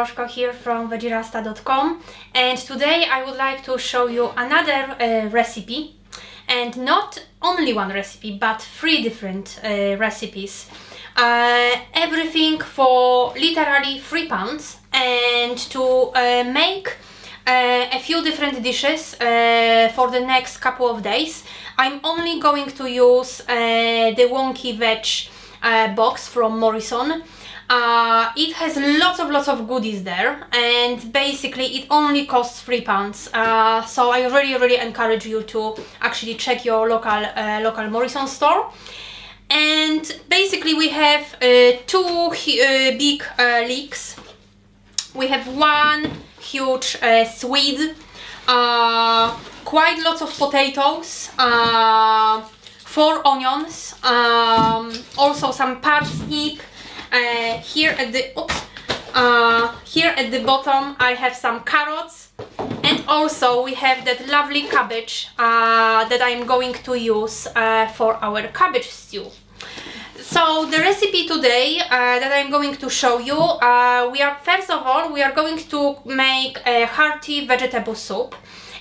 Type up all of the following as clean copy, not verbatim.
Dorożko here from Vegerasta.com, and today I would like to show you another recipe, and not only one recipe but 3 different recipes. Everything for literally £3, and to make a few different dishes for the next couple of days. I'm only going to use the Wonky Veg box from Morrison. It has lots of goodies there, and basically it only costs £3. So I really encourage you to actually check your local Morrison store. And basically we have 2 big leeks. We have one huge Swede, quite lots of potatoes, 4 onions, also some parsnip. Here at the bottom I have some carrots, and also we have that lovely cabbage that I'm going to use for our cabbage stew. So the recipe today that I'm going to show you, first of all we are going to make a hearty vegetable soup,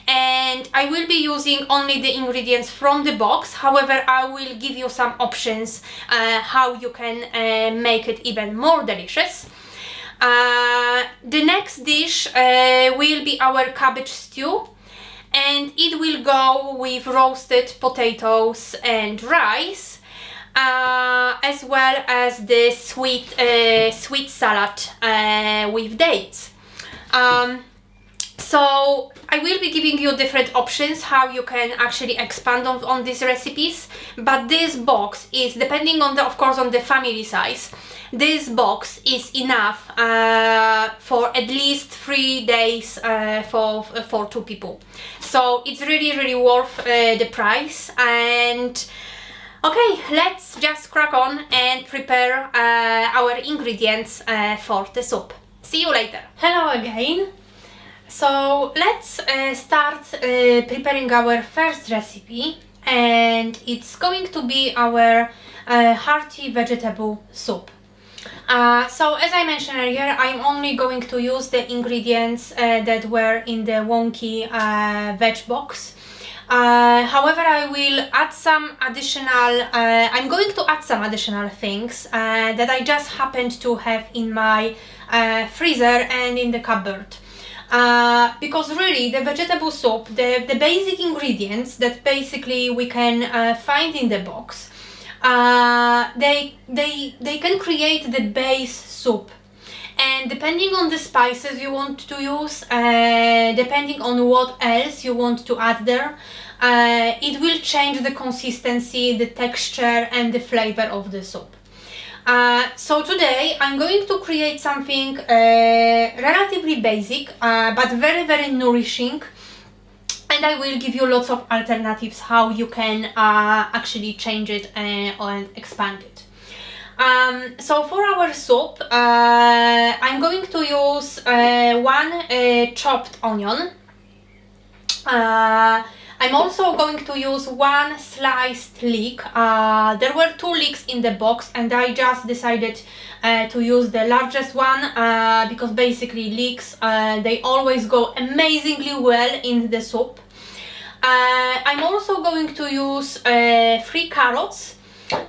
and I will be using only the ingredients from the box. However, I will give you some options how you can make it even more delicious. The next dish will be our cabbage stew, and it will go with roasted potatoes and rice, as well as the sweet salad with dates. So I will be giving you different options how you can actually expand on these recipes, but this box is, depending on of course on the family size, this box is enough for at least 3 days for 2 people. So it's really worth the price. And okay, let's just crack on and prepare our ingredients for the soup. See you later. Hello again. So let's start preparing our first recipe, and it's going to be our hearty vegetable soup. So as I mentioned earlier, I'm only going to use the ingredients that were in the Wonky Veg box. However, I will add some additional, I'm going to add some additional things that I just happened to have in my freezer and in the cupboard. Because really the vegetable soup, the basic ingredients that basically we can find in the box, they can create the base soup. And depending on the spices you want to use, depending on what else you want to add there, it will change the consistency, the texture and the flavor of the soup. So today I'm going to create something relatively basic but very nourishing, and I will give you lots of alternatives how you can actually change it and expand it. So for our soup, I'm going to use 1 chopped onion. I'm also going to use 1 sliced leek. There were 2 leeks in the box, and I just decided to use the largest one because basically leeks, they always go amazingly well in the soup. I'm also going to use 3 carrots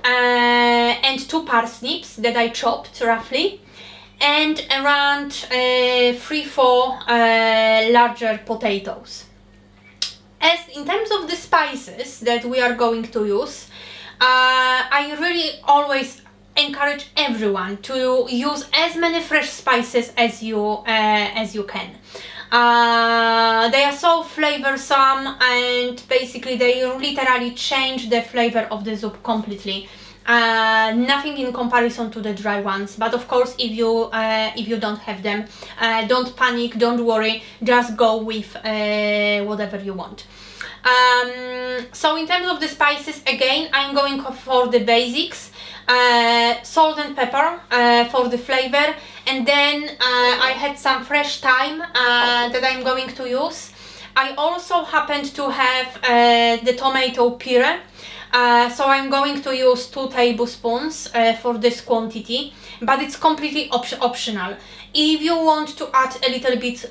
and 2 parsnips that I chopped roughly, and around 3-4 larger potatoes. As in terms of the spices that we are going to use, I really always encourage everyone to use as many fresh spices as you can. They are so flavorsome, and basically they literally change the flavor of the soup completely. Nothing in comparison to the dry ones, but of course if you don't have them, don't panic, don't worry, just go with whatever you want. So in terms of the spices, again I'm going for the basics, salt and pepper for the flavor, and then I had some fresh thyme that I'm going to use. I also happened to have the tomato puree, so I'm going to use 2 tablespoons for this quantity, but it's completely optional. If you want to add a little bit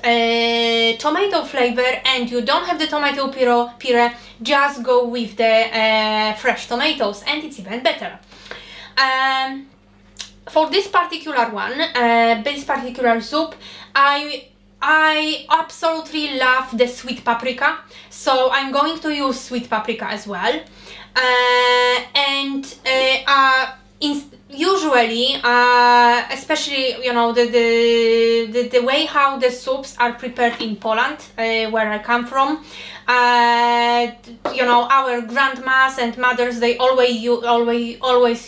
tomato flavor and you don't have the tomato puree, just go with the fresh tomatoes and it's even better. For this particular one, this particular soup, I absolutely love the sweet paprika, so I'm going to use sweet paprika as well. Usually, especially the way how the soups are prepared in Poland, where I come from, our grandmas and mothers, they always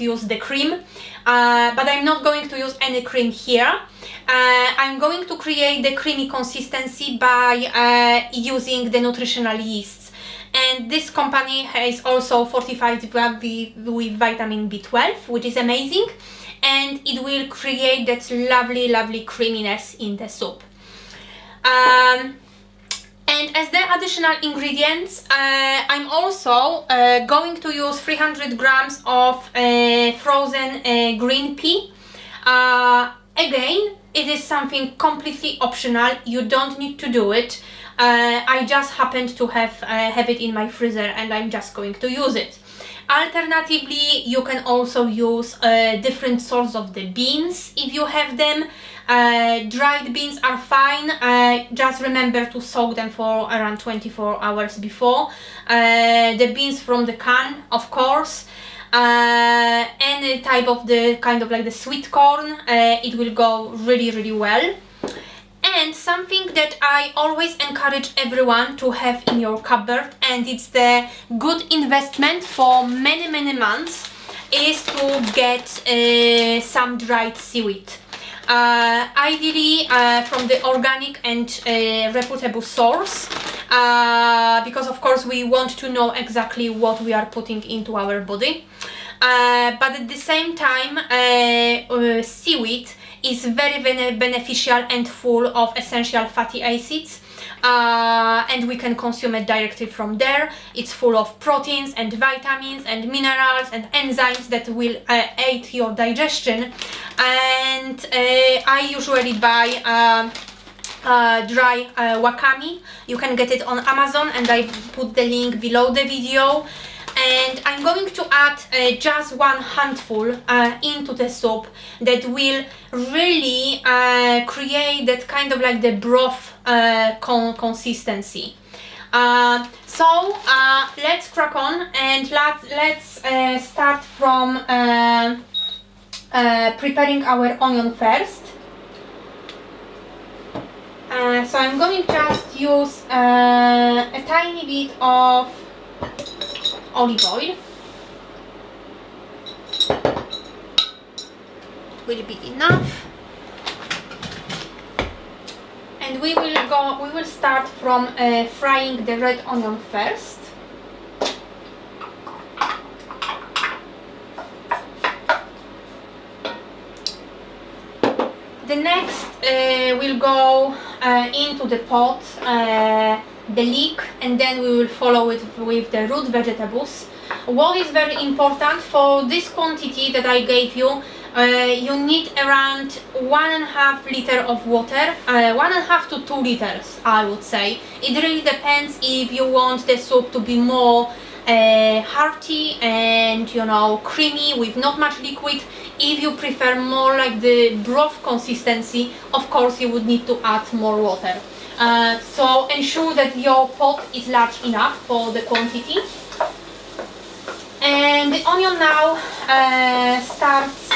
use the cream, but I'm not going to use any cream here. I'm going to create the creamy consistency by using the nutritional yeasts. And this company has also fortified with vitamin B12, which is amazing, and it will create that lovely creaminess in the soup. And as the additional ingredients, I'm also going to use 300 grams of frozen green pea. Again, it is something completely optional, you don't need to do it. I just happened to have it in my freezer and I'm just going to use it. Alternatively, you can also use different sorts of the beans if you have them. Dried beans are fine, just remember to soak them for around 24 hours before. The beans from the can, of course. Any type of the kind of like the sweet corn, it will go really well. And something that I always encourage everyone to have in your cupboard, and it's the good investment for many months, is to get some dried seaweed. Ideally from the organic and reputable source, because of course we want to know exactly what we are putting into our body. But at the same time, seaweed is very beneficial and full of essential fatty acids, and we can consume it directly from there. It's full of proteins and vitamins and minerals and enzymes that will aid your digestion. And I usually buy dry wakame. You can get it on Amazon and I put the link below the video. And I'm going to add just one handful into the soup that will really create that kind of like the broth consistency. So let's crack on and let's start from preparing our onion first. So I'm going to just use a tiny bit of olive oil. Will be enough. And we will start from frying the red onion first. The next will go into the pot, the leek, and then we will follow it with the root vegetables. What is very important for this quantity that I gave you, you need around 1.5 liter of water, 1.5 to 2 liters I would say. It really depends if you want the soup to be more hearty and creamy with not much liquid. If you prefer more like the broth consistency, of course you would need to add more water. So ensure that your pot is large enough for the quantity. And the onion now starts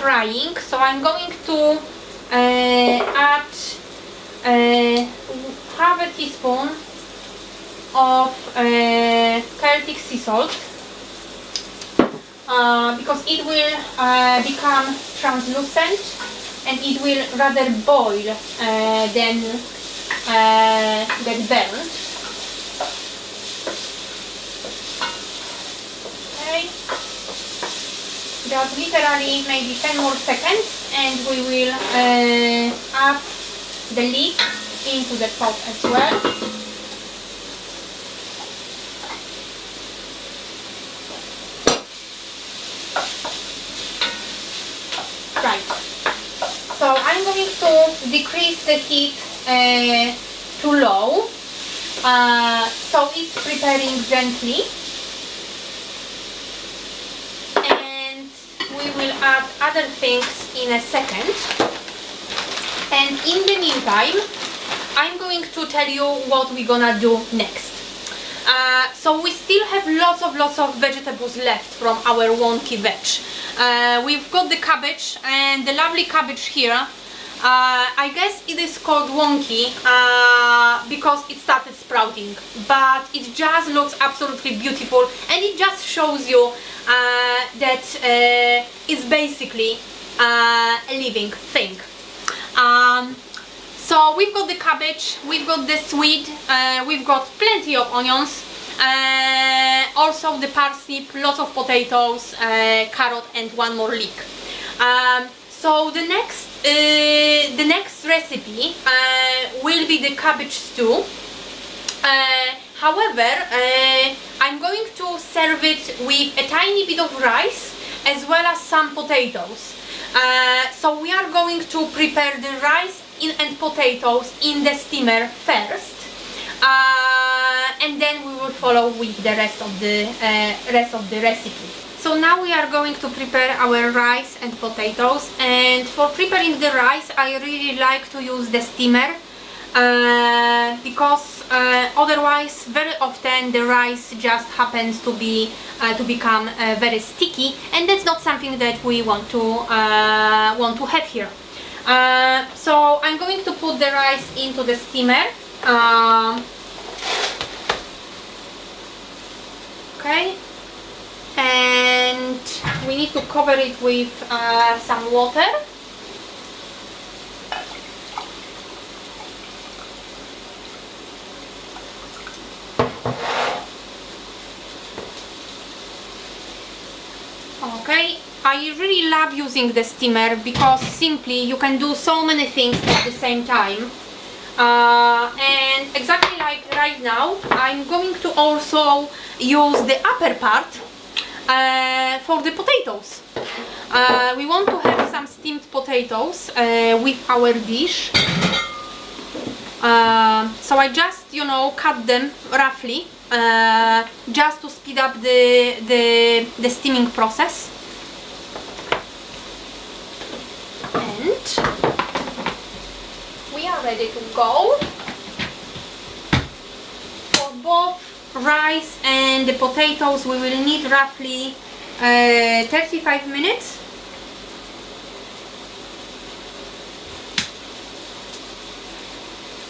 frying, so I'm going to add half a teaspoon of Celtic sea salt, because it will become translucent and it will rather boil than get burnt. Okay, just literally maybe 10 more seconds and we will add the leek into the pot as well. Right, so I going to decrease the heat to low, so it's preparing gently, and we will add other things in a second. And in the meantime, I'm going to tell you what we're gonna do next. So we still have lots of vegetables left from our Wonky Veg. We've got the cabbage and the lovely cabbage here. I guess it is called Wonky because it started sprouting, but it just looks absolutely beautiful, and it just shows you that it's basically a living thing. So we've got the cabbage, we've got the swede, we've got plenty of onions, also the parsnip, lots of potatoes, carrot, and one more leek. So the next recipe will be the cabbage stew. However, I'm going to serve it with a tiny bit of rice as well as some potatoes. So we are going to prepare the rice and potatoes in the steamer first, and then we will follow with the rest of the recipe. So now we are going to prepare our rice and potatoes, and for preparing the rice I really like to use the steamer because otherwise very often the rice just happens to become very sticky, and that's not something that we want to have here. So I'm going to put the rice into the steamer. Okay, and we need to cover it with some water. Okay, I really love using the steamer because simply you can do so many things at the same time. And exactly like right now, I'm going to also use the upper part for the potatoes. We want to have some steamed potatoes with our dish. So I just, cut them roughly just to speed up the steaming process. And we are ready to go. For both rice and the potatoes we will need roughly 35 minutes.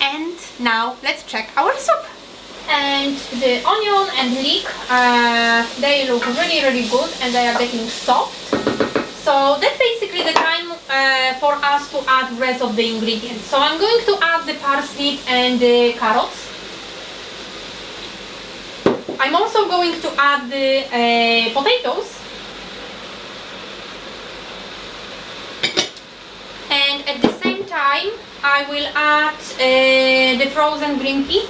And now let's check our soup. And the onion and leek, they look really good, and they are getting soft. So that's basically the time for us to add the rest of the ingredients. So I'm going to add the parsnip and the carrots. I'm also going to add the potatoes. And at the same time I will add the frozen green pea.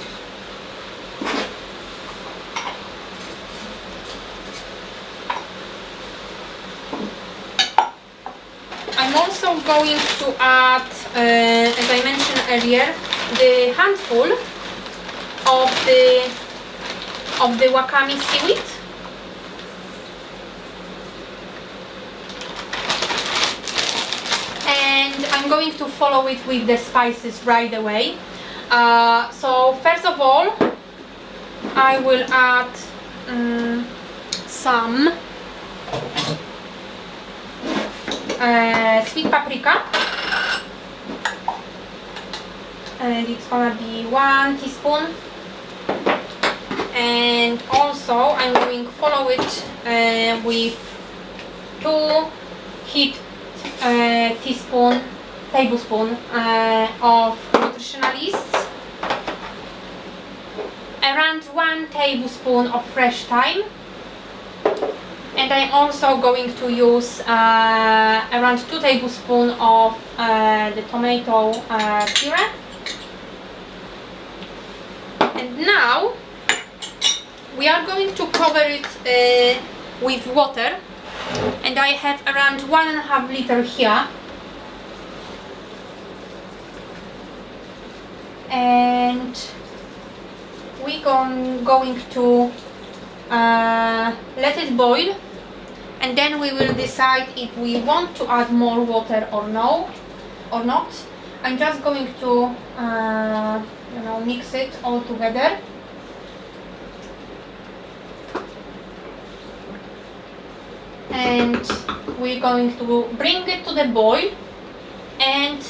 I'm also going to add, as I mentioned earlier, the handful of the wakame seaweed. And I'm going to follow it with the spices right away. So first of all, I will add some sweet paprika, and it's gonna be 1 teaspoon. And also I'm going to follow it with 2 heaped tablespoon of nutritional yeasts, around 1 tablespoon of fresh thyme, and I'm also going to use around 2 tablespoons of the tomato puree. And now we are going to cover it with water, and I have around 1.5 liters here. and we're going to let it boil, and then we will decide if we want to add more water or not. I'm just going to mix it all together. And we're going to bring it to the boil and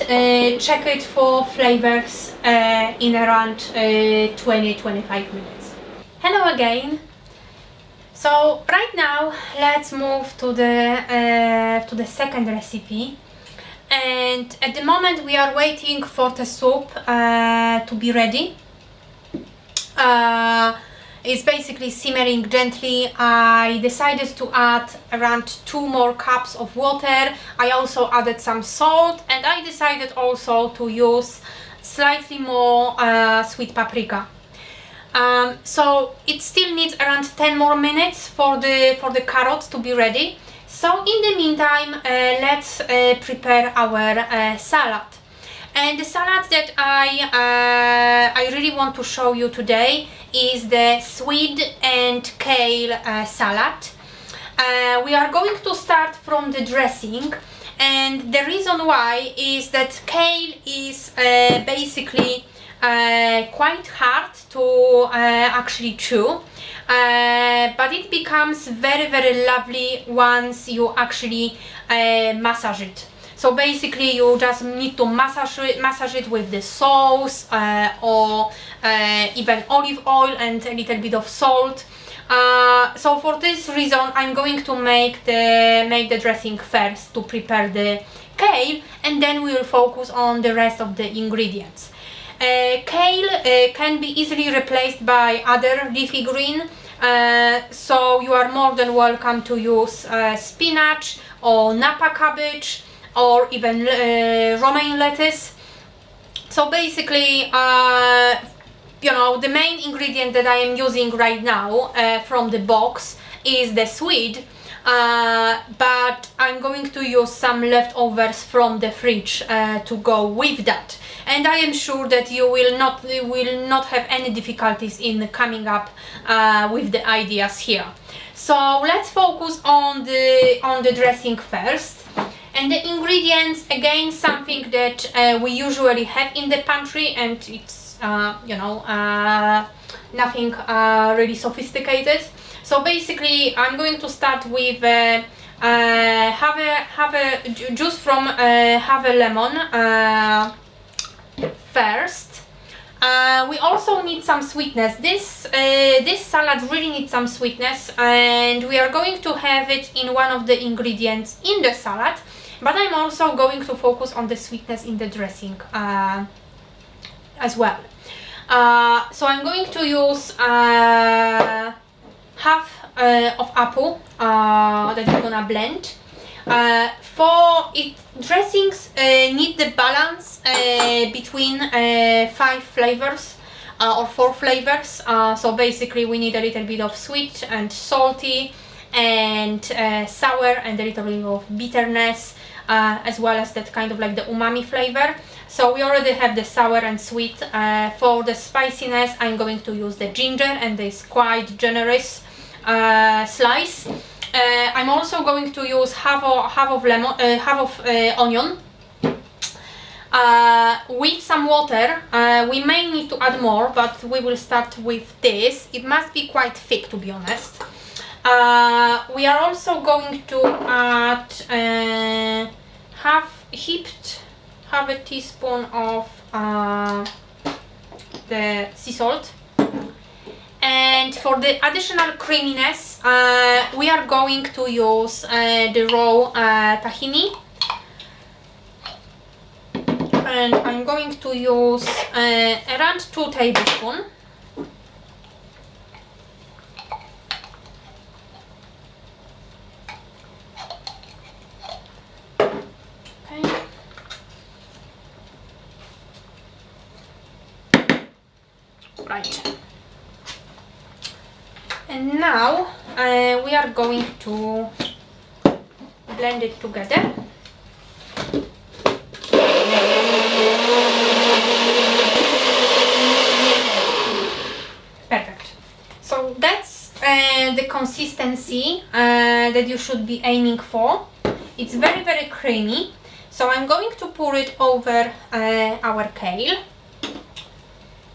check it for flavors in around 20-25 minutes. Hello again. So right now let's move to the second recipe, and at the moment we are waiting for the soup to be ready. It's basically simmering gently. I decided to add around 2 more cups of water. I also added some salt, and I decided also to use slightly more sweet paprika. So it still needs around 10 more minutes for the carrots to be ready. So in the meantime, let's prepare our salad. And the salad that I really want to show you today is the Swede and Kale salad. We are going to start from the dressing, and the reason why is that kale is basically quite hard to actually chew, but it becomes very, very lovely once you actually massage it. So basically you just need to massage it with the sauce or even olive oil and a little bit of salt. So for this reason I'm going to make the dressing first to prepare the kale, and then we will focus on the rest of the ingredients. Kale can be easily replaced by other leafy green, so you are more than welcome to use spinach or napa cabbage or even romaine lettuce. So basically, the main ingredient that I am using right now from the box is the Swede, but I'm going to use some leftovers from the fridge to go with that. And I am sure that you will not have any difficulties in coming up with the ideas here. So let's focus on the dressing first. And the ingredients, again, something that we usually have in the pantry, and it's nothing really sophisticated. So basically I'm going to start with have a juice from have a lemon first. We also need some sweetness. This salad really needs some sweetness, and we are going to have it in one of the ingredients in the salad, but I'm also going to focus on the sweetness in the dressing as well. So I'm going to use half of apple that we're gonna blend. For it, dressings need the balance between 5 flavors or 4 flavors. So basically we need a little bit of sweet and salty and sour and a little bit of bitterness, as well as that kind of like the umami flavor. So we already have the sour and sweet. For the spiciness I'm going to use the ginger and this quite generous slice. I'm also going to use half of onion with some water. We may need to add more, but we will start with this. It must be quite thick, to be honest. We are also going to add half a teaspoon of the sea salt. And for the additional creaminess, we are going to use the raw tahini, and I'm going to use around 2 tablespoons. Right. And now we are going to blend it together. consistency that you should be aiming for. It's very, very creamy. So I'm going to pour it over our kale.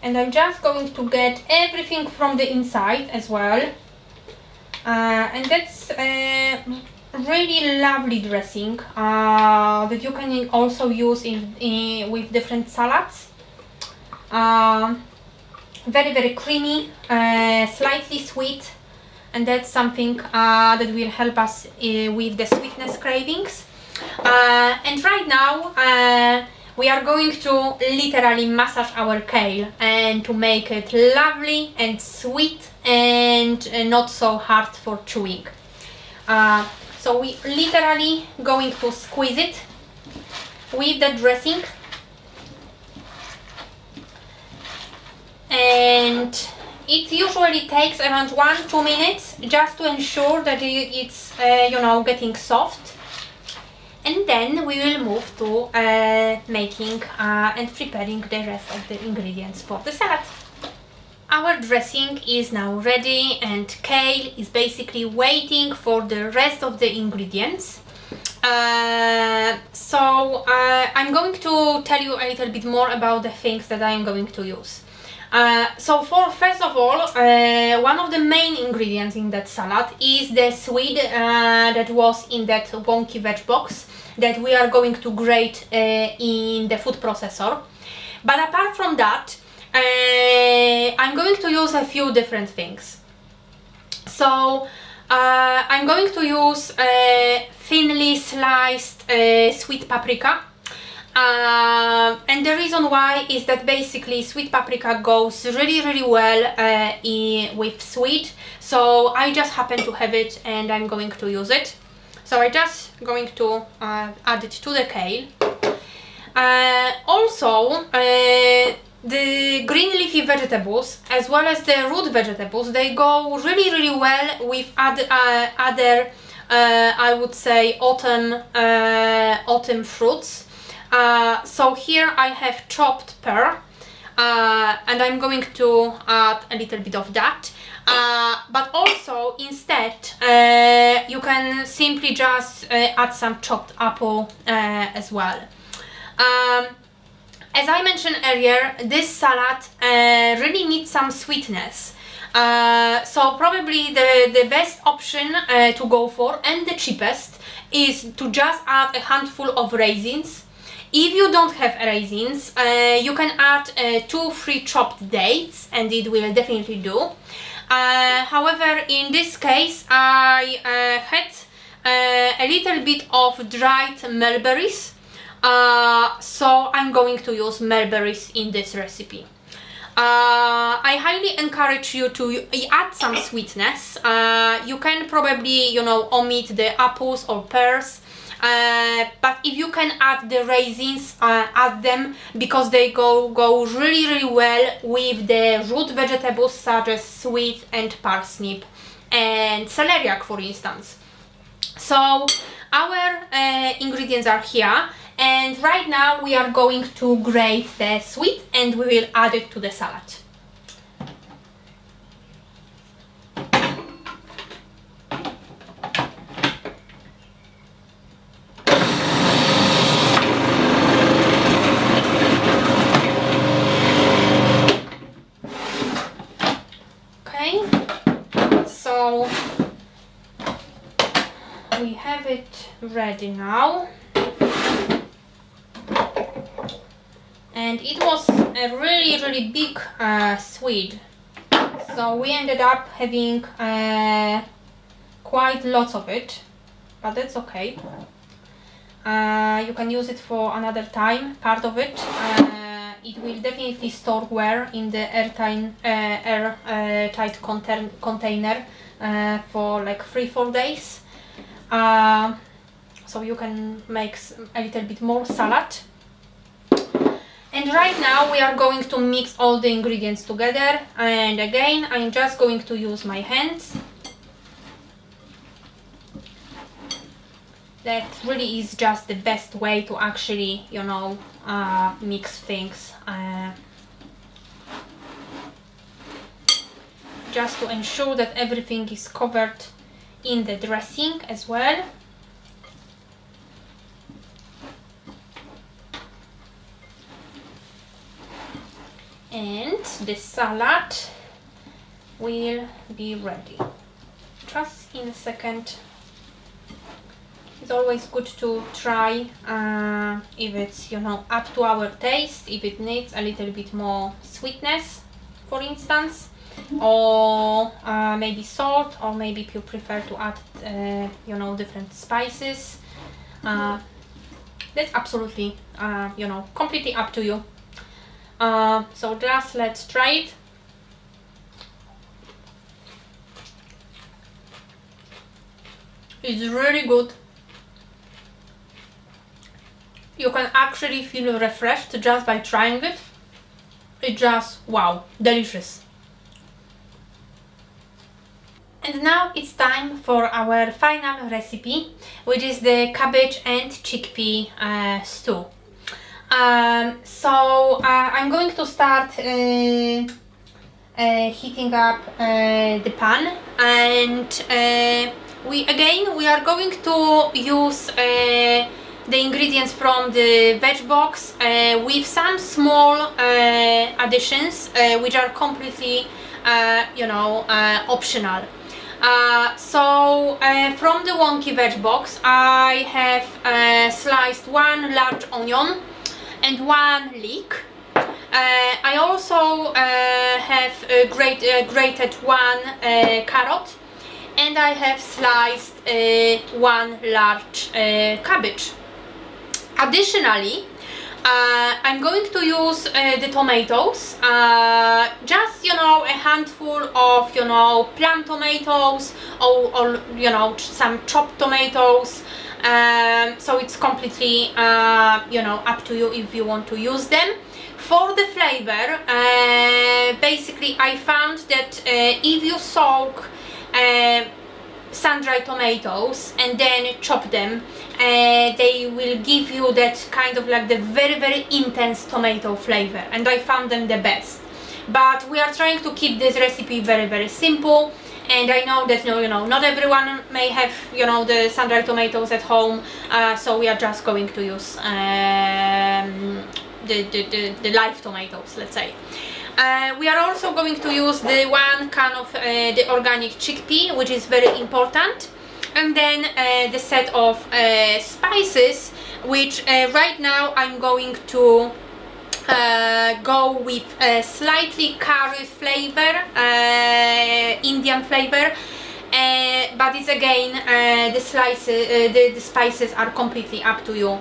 And I'm just going to get everything from the inside as well. And that's a really lovely dressing that you can also use with different salads. Very, very creamy, slightly sweet, and that's something that will help us with the sweetness cravings. And right now we are going to literally massage our kale and to make it lovely and sweet and not so hard for chewing. So we literally going to squeeze it with the dressing, and it usually takes around 1-2 minutes just to ensure that it's getting soft. And then we will move to making and preparing the rest of the ingredients for the salad. Our dressing is now ready and kale is basically waiting for the rest of the ingredients. So I'm going to tell you a little bit more about the things that I'm going to use. So first of all, one of the main ingredients in that salad is the Swede that was in that Wonky Veg box that we are going to grate in the food processor. But apart from that, I'm going to use a few different things. So I'm going to use thinly sliced sweet paprika. And the reason why is that basically sweet paprika goes really well with sweet, so I just happen to have it and I'm going to use it. So I'm just going to add it to the kale. Also the green leafy vegetables as well as the root vegetables, they go really well with other I would say autumn fruits. So here I have chopped pear, and I'm going to add a little bit of that. But also instead you can simply just add some chopped apple as well. As I mentioned earlier, this salad really needs some sweetness. So probably the best option to go for, and the cheapest, is to just add a handful of raisins. If you don't have raisins, you can add 2-3 chopped dates and it will definitely do. However, in this case I had a little bit of dried mulberries, so I'm going to use mulberries in this recipe. I highly encourage you to add some sweetness. You can probably, omit the apples or pears, but if you can add the raisins, add them, because they go really well with the root vegetables such as sweet and parsnip and celeriac, for instance. So our ingredients are here, and right now we are going to grate the sweet and we will add it to the salad. Okay, so we have it ready now. And it was a really big Swede, so we ended up having quite lots of it, but that's okay. You can use it for another time, part of it. It will definitely store well in the airtight container for like 3-4 days. So you can make a little bit more salad. And right now we are going to mix all the ingredients together, and again I'm just going to use my hands. That really is just the best way to actually, mix things. just to ensure that everything is covered in the dressing as well. And the salad will be ready. Just in a second. It's always good to try if it's, you know, up to our taste, if it needs a little bit more sweetness, for instance, or maybe salt, or maybe if you prefer to add, you know, different spices. That's absolutely, you know, completely up to you. So just let's try it. It's really good. You can actually feel refreshed just by trying it. It's just wow, delicious. And now it's time for our final recipe, which is the cabbage and chickpea stew. I'm going to start heating up the pan, and we are going to use the ingredients from the veg box with some small additions which are completely you know, optional. From the Wonky Veg box I have sliced 1 large onion and 1 leek. I also have grated 1 carrot, and I have sliced 1 large cabbage. Additionally, I'm going to use the tomatoes, just, you know, a handful of, you know, plum tomatoes, or you know, some chopped tomatoes. So it's completely, you know, up to you if you want to use them. For the flavor, basically I found that if you soak sun-dried tomatoes and then chop them, they will give you that kind of like the very, very intense tomato flavor, and I found them the best. But we are trying to keep this recipe very, very simple, and I know that, you know, not everyone may have, you know, the sun-dried tomatoes at home, so we are just going to use the live tomatoes, let's say. We are also going to use the 1 can of the organic chickpea, which is very important, and then the set of spices, which right now I'm going to go with a slightly curry flavor, Indian flavor, but it's again the spices are completely up to you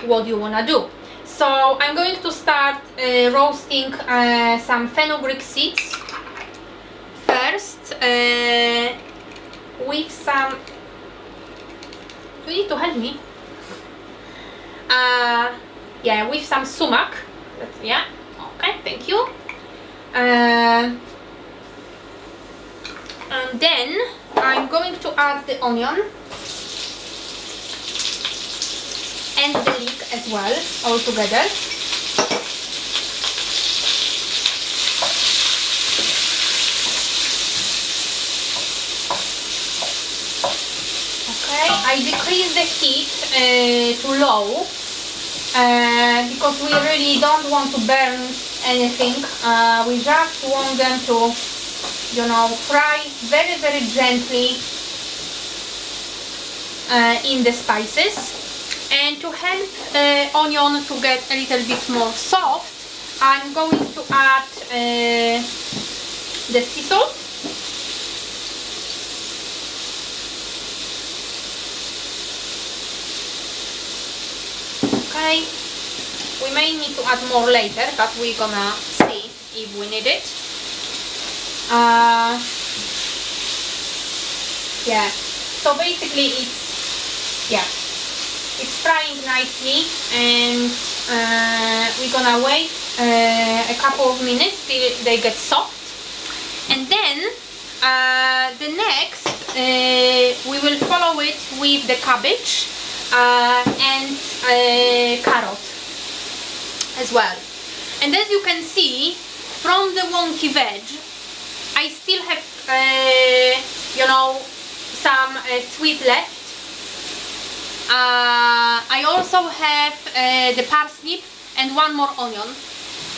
what you wanna do. So I'm going to start roasting some fenugreek seeds first with some. You need to help me. Yeah, with some sumac. Yeah, okay, thank you. And then I'm going to add the onion and the leek as well, all together. Okay, I decrease the heat to low because we really don't want to burn anything. We just want them to, you know, fry very, very gently in the spices. And to help onion to get a little bit more soft, I'm going to add the sea salt. Okay, we may need to add more later, but we're gonna see if we need it. Yeah, so basically it's frying nicely, and we're gonna wait a couple of minutes till they get soft, and then the next we will follow it with the cabbage and carrot as well. And as you can see from the Wonky Veg, I still have, you know, some sweet left. I also have the parsnip and one more onion.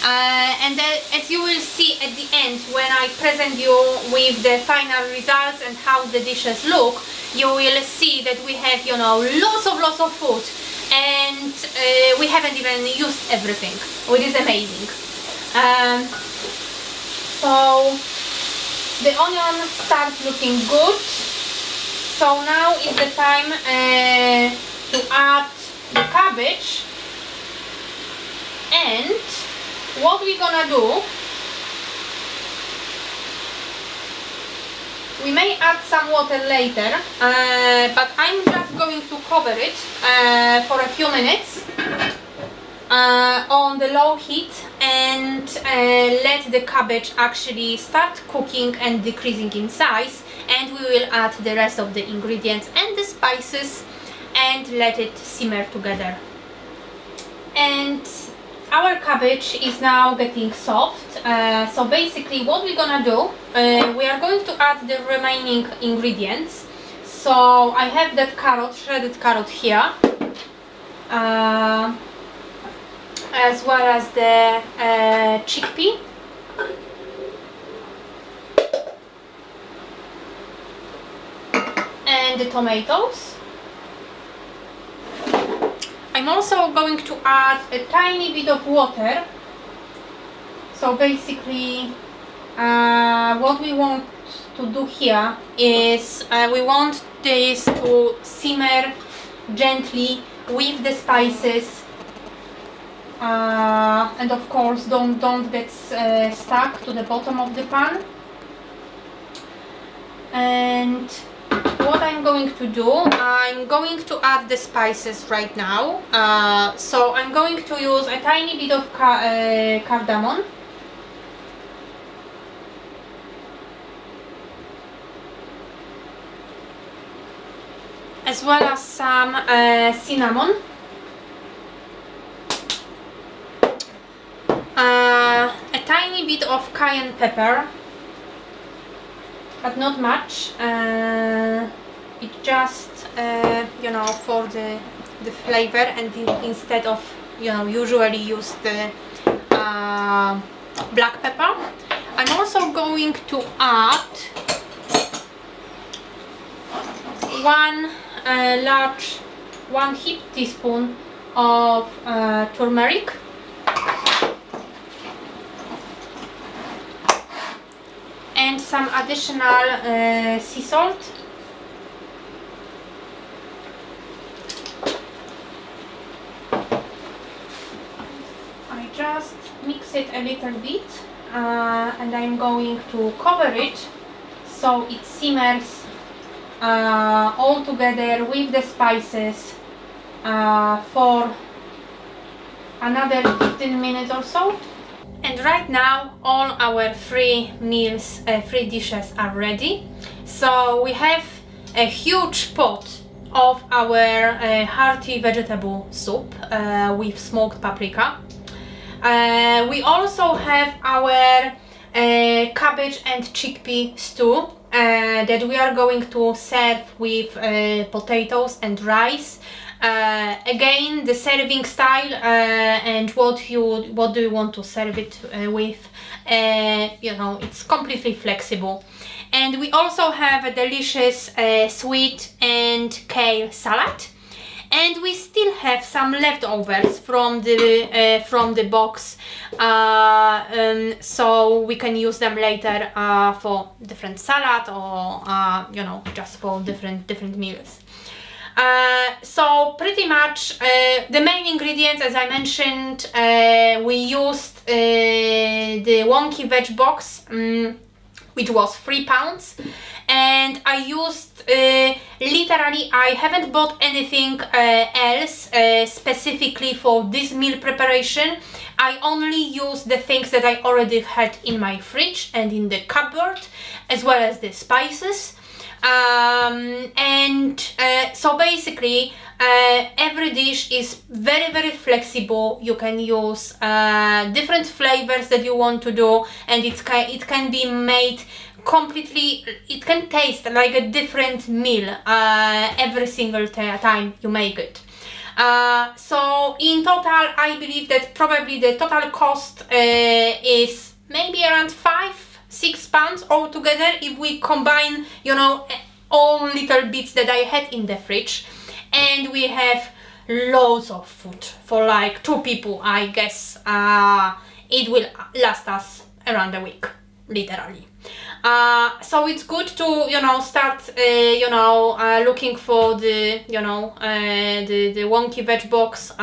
And as you will see at the end, when I present you with the final results and how the dishes look, you will see that we have, you know, lots of food, and we haven't even used everything, which is amazing. So the onion starts looking good. So now is the time to add the cabbage, and what we're gonna do, we may add some water later, but I'm just going to cover it for a few minutes on the low heat, and let the cabbage actually start cooking and decreasing in size, and we will add the rest of the ingredients and the spices and let it simmer together. And our cabbage is now getting soft, so basically what we're gonna do, we are going to add the remaining ingredients. So I have that carrot, shredded carrot here, as well as the chickpea, and the tomatoes. I'm also going to add a tiny bit of water. So basically what we want to do here is we want this to simmer gently with the spices, and of course don't get stuck to the bottom of the pan. And what I'm going to do, I'm going to add the spices right now. So I'm going to use a tiny bit of cardamom, as well as some cinnamon, a tiny bit of cayenne pepper, but not much. It's just you know, for the flavor, and instead of, you know, usually use the black pepper. I'm also going to add one heaped teaspoon of turmeric, and some additional sea salt. I just mix it a little bit, and I'm going to cover it so it simmers all together with the spices for another 15 minutes or so. And right now all our three dishes are ready. So we have a huge pot of our hearty vegetable soup with smoked paprika. We also have our cabbage and chickpea stew that we are going to serve with potatoes and rice. Again, the serving style and what do you want to serve it with, you know, it's completely flexible. And we also have a delicious sweet and kale salad, and we still have some leftovers from the box, so we can use them later for different salad, or you know, just for different meals. So pretty much the main ingredients, as I mentioned, we used the Wonky Veg box, which was 3 pounds, and I used literally, I haven't bought anything else specifically for this meal preparation. I only used the things that I already had in my fridge and in the cupboard, as well as the spices. So basically every dish is very flexible. You can use different flavors that you want to do, and it can be made completely, it can taste like a different meal every single time you make it. So in total, I believe that probably the total cost is maybe around £5-6 altogether if we combine, you know, all little bits that I had in the fridge. And we have loads of food for like 2 people, I guess. It will last us around a week, literally. So it's good to, you know, start, looking for the, you know, the Wonky Veg box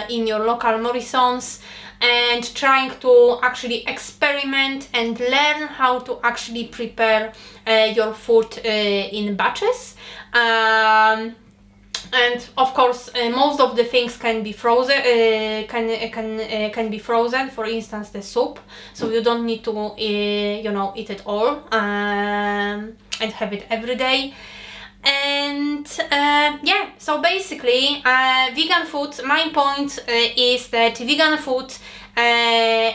in your local Morrisons, and trying to actually experiment and learn how to actually prepare your food in batches. And of course, most of the things can be frozen. Can be frozen. For instance, the soup, so you don't need to, eat it all and have it every day. And yeah, so basically, vegan food. My point is that vegan food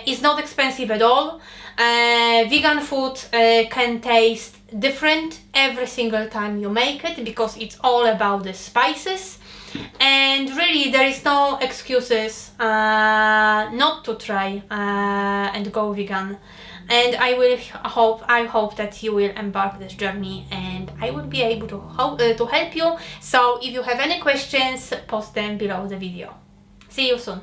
is not expensive at all. Vegan food can taste different every single time you make it, because it's all about the spices, and really there is no excuses not to try and go vegan. And I hope that you will embark this journey, and I will be able to help you. So if you have any questions, post them below the video. See you soon.